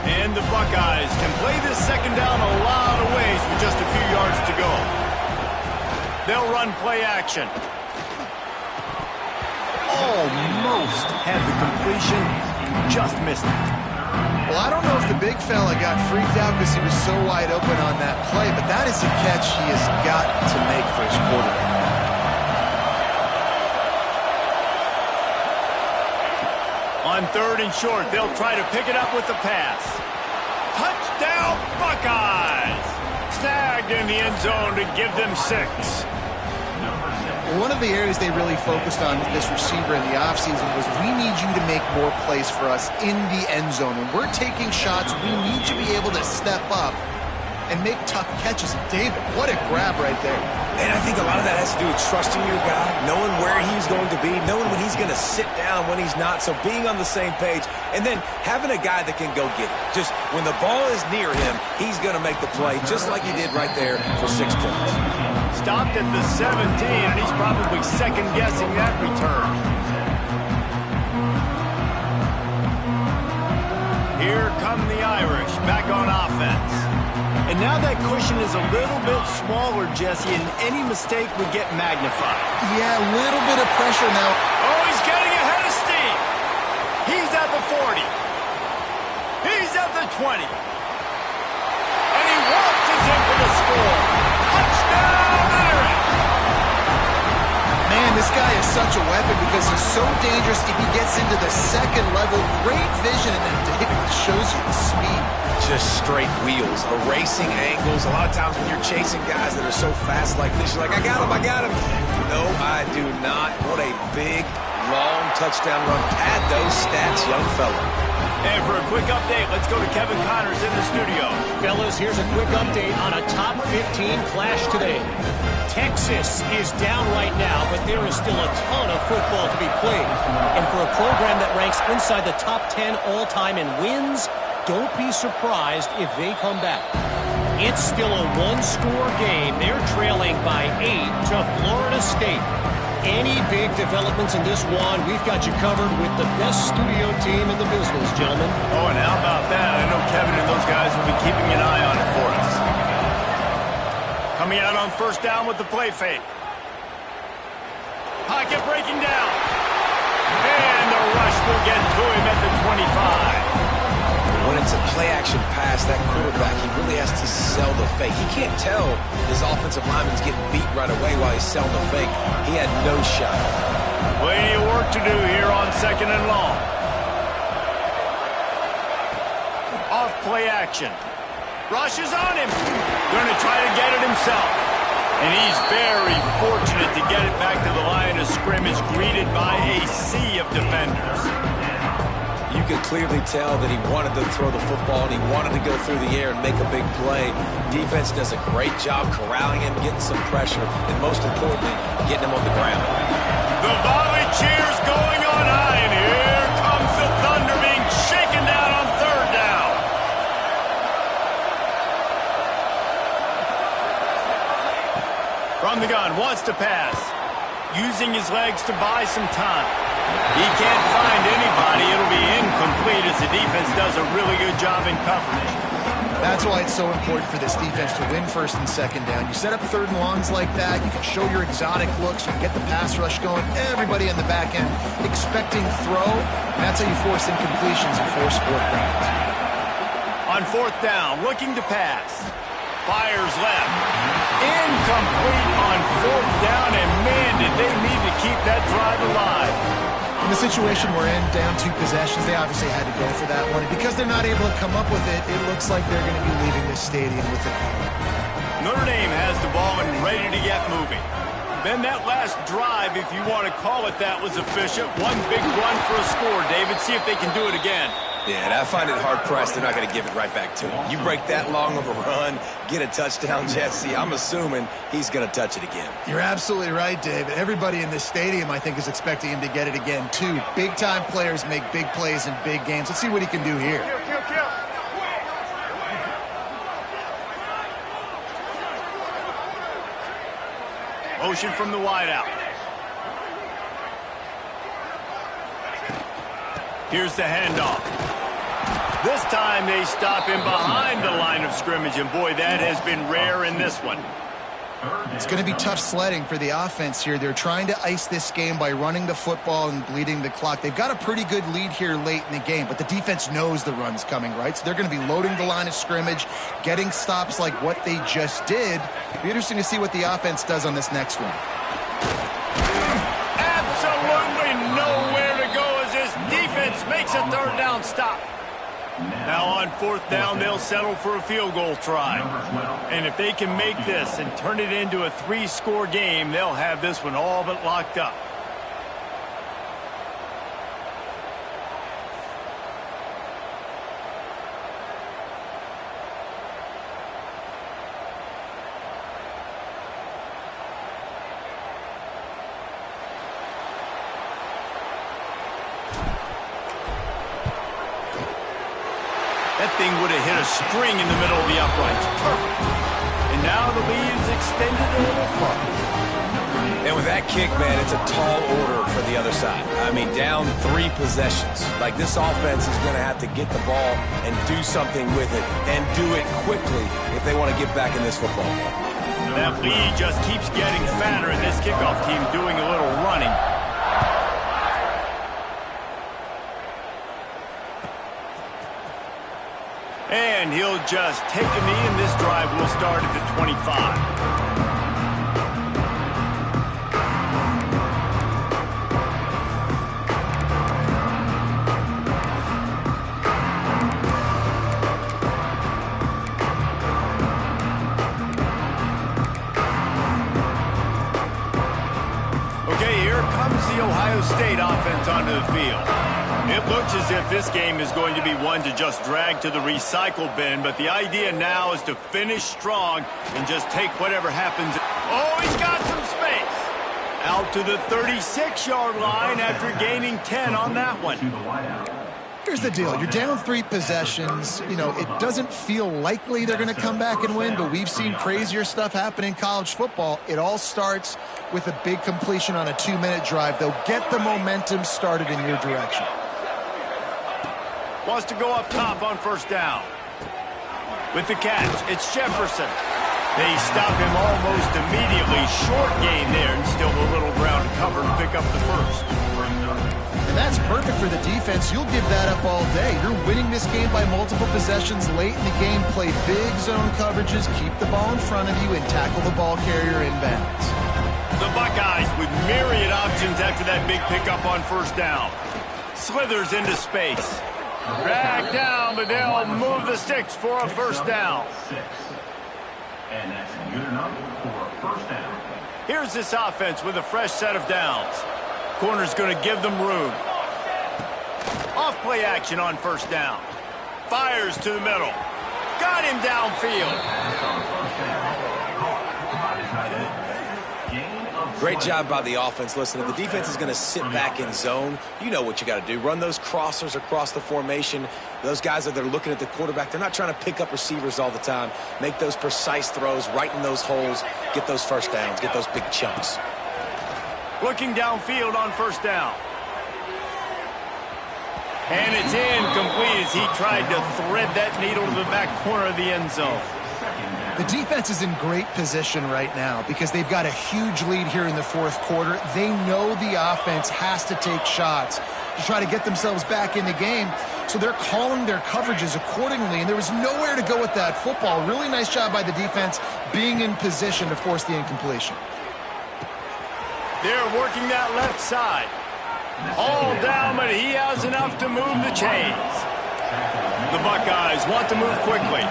And the Buckeyes can play this 2nd down a lot of ways with just a few yards to go. They'll run play action. Almost had the completion, just missed it. Well, I don't know if the big fella got freaked out because he was so wide open on that play, but that is a catch he has got to make for his quarterback. On 3rd and short, they'll try to pick it up with the pass. Touchdown, Buckeyes! Snagged in the end zone to give them 6. One of the areas they really focused on with this receiver in the offseason was we need you to make more plays for us in the end zone. When we're taking shots, we need you to be able to step up and make tough catches. David, what a grab right there. And I think a lot of that has to do with trusting your guy, knowing where he's going to be, knowing when he's going to sit down, when he's not, so being on the same page, and then having a guy that can go get it. Just when the ball is near him, he's going to make the play, just like he did right there for 6 points. Stopped at the 17, and he's probably second-guessing that return. Here come the Irish, back on offense. And now that cushion is a little bit smaller, Jesse, and any mistake would get magnified. Yeah, a little bit of pressure now. Oh, he's getting ahead of steam. He's at the 40. He's at the 20. And he waltzes in for the score. Touchdown, Irish! Man, this guy is such a weapon because he's so dangerous if he gets into the 2nd level. Great vision, and then David shows you the speed. Just straight wheels, erasing angles. A lot of times when you're chasing guys that are so fast like this, you're like, I got him. No, I do not. What a big, long touchdown run. Pad those stats, young fella. And for a quick update, let's go to Kevin Connors in the studio. Fellas, here's a quick update on a top 15 clash today. Texas is down right now, but there is still a ton of football to be played. And for a program that ranks inside the top 10 all-time in wins, don't be surprised if they come back. It's still a one-score game. They're trailing by 8 to Florida State. Any big developments in this one, we've got you covered with the best studio team in the business, gentlemen. Oh, and how about that? I know Kevin and those guys will be keeping an eye on it for us. Coming out on first down with the play fake. Pocket breaking down. And the rush will get to him at the 25. When it's a play-action pass, that quarterback, he really has to sell the fake. He can't tell his offensive lineman's getting beat right away while he's selling the fake. He had no shot. Plenty of work to do here on second and long. Off play action. Rush is on him. Going to try to get it himself. And he's very fortunate to get it back to the line of scrimmage, greeted by a sea of defenders. You could clearly tell that he wanted to throw the football and he wanted to go through the air and make a big play. Defense does a great job corralling him, getting some pressure, and most importantly, getting him on the ground. The volley cheers going on high, and here comes the Thunder being shaken down on third down. From the gun, wants to pass. Using his legs to buy some time. He can't find anybody. It'll be incomplete as the defense does a really good job in coverage. That's why it's so important for this defense to win first and second down. You set up third and longs like that, you can show your exotic looks, you can get the pass rush going, everybody in the back end expecting throw, and that's how you force incompletions and force fourth downs. On fourth down, looking to pass. Fires left. Incomplete on fourth down, and man, did they need to keep that drive alive. In the situation we're in, down 2 possessions, they obviously had to go for that one. And because they're not able to come up with it, it looks like they're going to be leaving this stadium with it. Notre Dame has the ball and ready to get moving. Then that last drive, if you want to call it that, was efficient. One big run for a score, David. See if they can do it again. Yeah, and I find it hard-pressed they're not going to give it right back to him. You break that long of a run, get a touchdown, Jesse, I'm assuming he's going to touch it again. You're absolutely right, David. Everybody in this stadium, I think, is expecting him to get it again, too. Big-time players make big plays in big games. Let's see what he can do here. Motion from the wideout. Here's the handoff. This time they stop him behind the line of scrimmage, and boy, that has been rare in this one. It's going to be tough sledding for the offense here. They're trying to ice this game by running the football and bleeding the clock. They've got a pretty good lead here late in the game, but the defense knows the run's coming, right? So they're going to be loading the line of scrimmage, getting stops like what they just did. It'll be interesting to see what the offense does on this next one. Absolutely nowhere to go as this defense makes a third down stop. Now on fourth down, they'll settle for a field goal try. And if they can make this and turn it into a 3-score game, they'll have this one all but locked up. That thing would have hit a string in the middle of the uprights. Perfect. And now the lead is extended a little further. And with that kick, man, it's a tall order for the other side. I mean, down 3 possessions. Like, this offense is going to have to get the ball and do something with it, and do it quickly if they want to get back in this football game. That lead just keeps getting fatter, and this kickoff team doing a little running. And he'll just take a knee, and this drive will start at the 25. Okay, here comes the Ohio State offense onto the field. It looks as if this game is going to be one to just drag to the recycle bin, but the idea now is to finish strong and just take whatever happens. Oh, he's got some space. Out to the 36-yard line after gaining 10 on that one. Here's the deal. You're down 3 possessions. You know, it doesn't feel likely they're going to come back and win, but we've seen crazier stuff happen in college football. It all starts with a big completion on a 2-minute drive. They'll get the momentum started in your direction. Wants to go up top on first down. With the catch, it's Jefferson. They stop him almost immediately. Short gain there, and still a little ground to cover to pick up the first. And that's perfect for the defense. You'll give that up all day. You're winning this game by multiple possessions late in the game. Play big zone coverages, keep the ball in front of you, and tackle the ball carrier inbounds. The Buckeyes with myriad options after that big pickup on first down. Slithers into space. Dragged down, but they'll move the sticks for a first down. And that's good enough for a first down. Here's this offense with a fresh set of downs. Corner's going to give them room. Off play action on first down. Fires to the middle. Got him downfield. Great job by the offense. Listen, if the defense is going to sit back in zone, you know what you got to do. Run those crossers across the formation. Those guys that they're looking at the quarterback, they're not trying to pick up receivers all the time. Make those precise throws right in those holes. Get those first downs. Get those big chunks. Looking downfield on first down. And it's incomplete as he tried to thread that needle to the back corner of the end zone. The defense is in great position right now because they've got a huge lead here in the fourth quarter. They know the offense has to take shots to try to get themselves back in the game, so they're calling their coverages accordingly, and there was nowhere to go with that football. Really nice job by the defense being in position to force the incompletion. They're working that left side. All down, but he has enough to move the chains. The Buckeyes want to move quickly.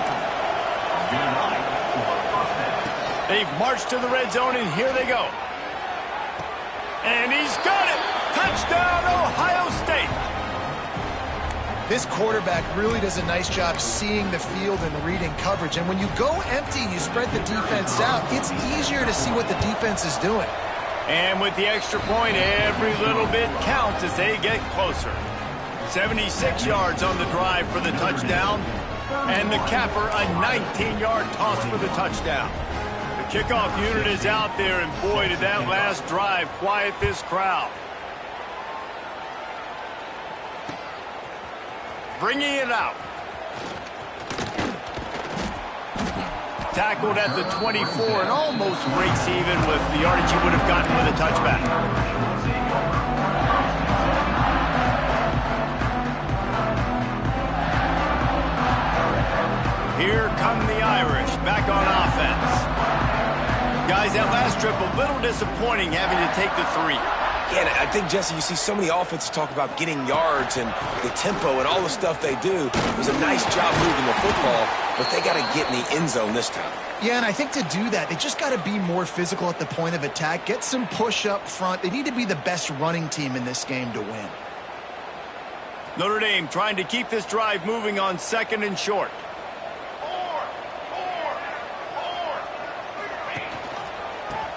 They've marched to the red zone, and here they go. And he's got it! Touchdown, Ohio State! This quarterback really does a nice job seeing the field and reading coverage. And when you go empty and you spread the defense out, it's easier to see what the defense is doing. And with the extra point, every little bit counts as they get closer. 76 yards on the drive for the touchdown. And the capper, a 19-yard toss for the touchdown. The kickoff unit is out there, and boy, did that last drive quiet this crowd. Bringing it out. Tackled at the 24 and almost breaks even with the yardage he would have gotten with a touchback. Here come the Irish, back on offense. Guys, that last trip, a little disappointing having to take the 3. Yeah, I think, Jesse, you see so many offenses talk about getting yards and the tempo and all the stuff they do. It was a nice job moving the football, but they got to get in the end zone this time. Yeah, and I think to do that, they just got to be more physical at the point of attack, get some push up front. They need to be the best running team in this game to win. Notre Dame trying to keep this drive moving on second and short.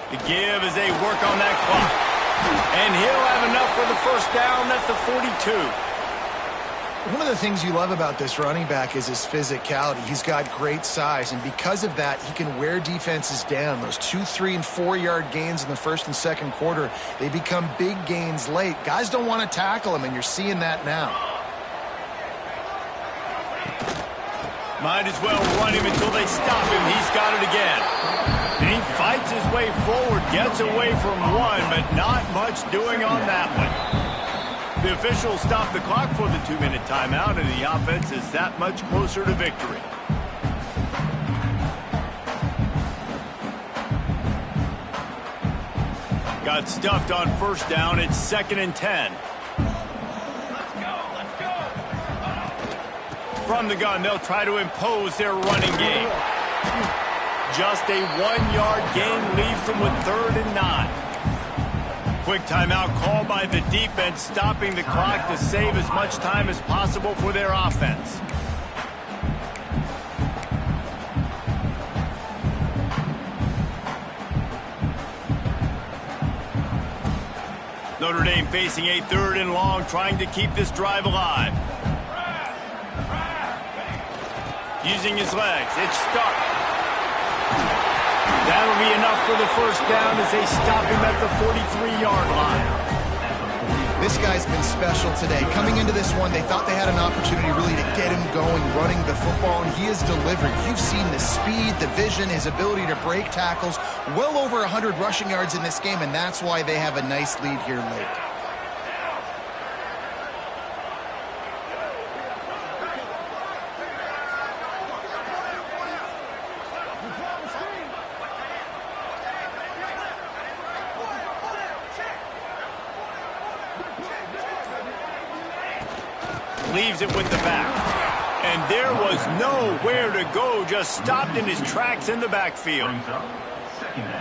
The give as they work on that clock. And he'll have enough for the first down at the 42. One of the things you love about this running back is his physicality. He's got great size, and because of that, he can wear defenses down. Those 2-, 3-, and 4-yard gains in the first and second quarter, they become big gains late. Guys don't want to tackle him, and you're seeing that now. Might as well run him until they stop him. He's got it again. And he fights his way forward, gets away from one, but not much doing on that one. The officials stop the clock for the 2-minute timeout, and the offense is that much closer to victory. Got stuffed on first down. It's 2nd and 10. From the gun, they'll try to impose their running game. Just a 1-yard gain leaves them with 3rd and 9. Quick timeout called by the defense, stopping the clock to save as much time as possible for their offense. Notre Dame facing a 3rd and long, trying to keep this drive alive. Using his legs, it's stuck. That'll be enough for the first down as they stop him at the 43-yard line. This guy's been special today. Coming into this one, they thought they had an opportunity really to get him going, running the football, and he has delivered. You've seen the speed, the vision, his ability to break tackles, well over 100 rushing yards in this game, and that's why they have a nice lead here late. Leaves it with the back. And there was nowhere to go, just stopped in his tracks in the backfield.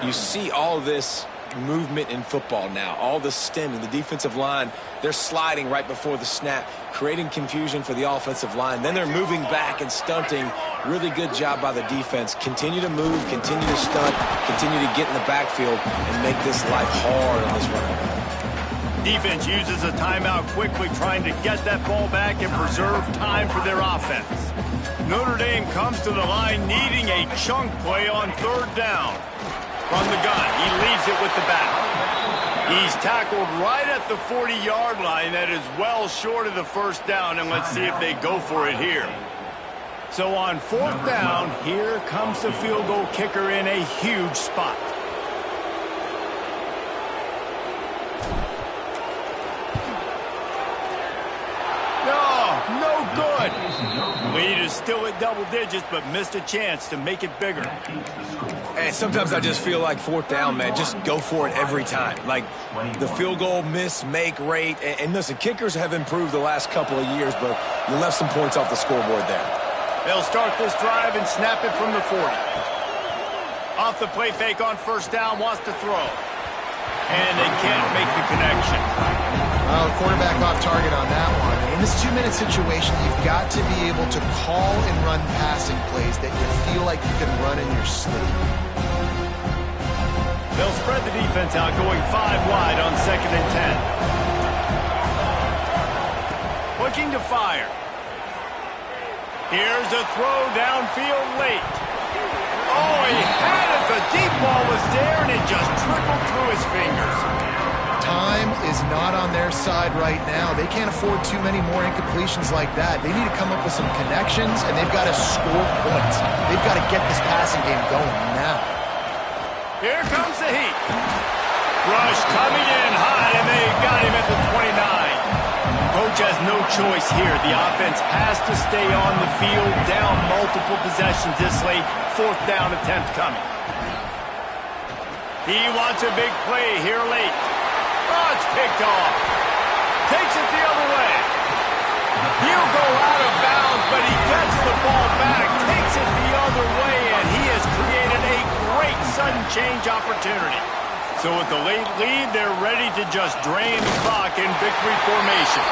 You see all this movement in football now, all the stemming, the defensive line, they're sliding right before the snap, creating confusion for the offensive line. Then they're moving back and stunting. Really good job by the defense. Continue to move, continue to stunt, continue to get in the backfield and make this life hard on this running back. Defense uses a timeout quickly, trying to get that ball back and preserve time for their offense. Notre Dame comes to the line needing a chunk play on third down. From the gun, he leaves it with the back. He's tackled right at the 40-yard line. That is well short of the first down, and let's see if they go for it here. So on fourth down, here comes the field goal kicker in a huge spot. No good. Lead is still at double digits, but missed a chance to make it bigger. And sometimes I just feel like fourth down, man, just go for it every time. Like the field goal miss, make rate. And listen, kickers have improved the last couple of years, but you left some points off the scoreboard there. They'll start this drive and snap it from the 40. Off the play fake on first down, wants to throw. And they can't make the connection. Quarterback off target on that one. In this 2-minute situation, you've got to be able to call and run passing plays that you feel like you can run in your sleep. They'll spread the defense out, going 5 wide on 2nd and 10. Looking to fire. Here's a throw downfield late. Oh, he had it. The deep ball was there, and it just trickled through his fingers. Time is not on their side right now. They can't afford too many more incompletions like that. They need to come up with some connections, and they've got to score points. They've got to get this passing game going now. Here comes the heat. Rush coming in hot, and they got him at the 29. Coach has no choice here. The offense has to stay on the field, down multiple possessions this late. Fourth down attempt coming. He wants a big play here late. Oh, it's picked off. Takes it the other way. He'll go out of bounds, but he gets the ball back, takes it the other way, and he has created a great sudden change opportunity. So with the late lead, they're ready to just drain the clock in victory formation.